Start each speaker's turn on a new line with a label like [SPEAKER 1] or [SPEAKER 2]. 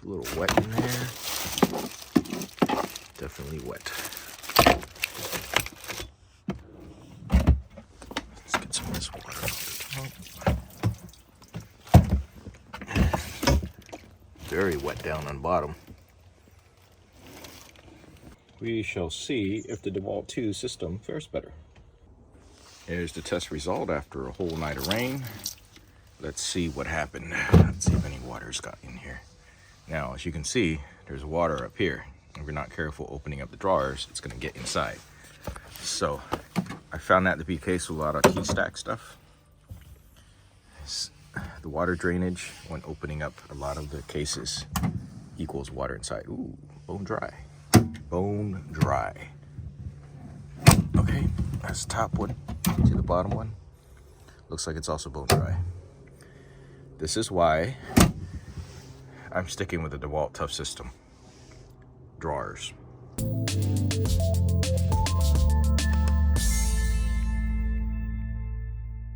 [SPEAKER 1] a little wet in there. Definitely wet. Let's get some of this water off the top. Very wet down on bottom. We shall see if the Dewalt Toughsystem fares better. Here's the test result after a whole night of rain. Let's see what happened. Let's see if any water's got in here. Now, as you can see, there's water up here. If you're not careful opening up the drawers, it's gonna get inside. So, I found that to be the case with a lot of key stack stuff. The water drainage when opening up a lot of the cases equals water inside. Ooh, bone dry. Bone dry. Okay, that's the top one. See the bottom one? Looks like it's also bone dry. This is why I'm sticking with the Dewalt Toughsystem drawers.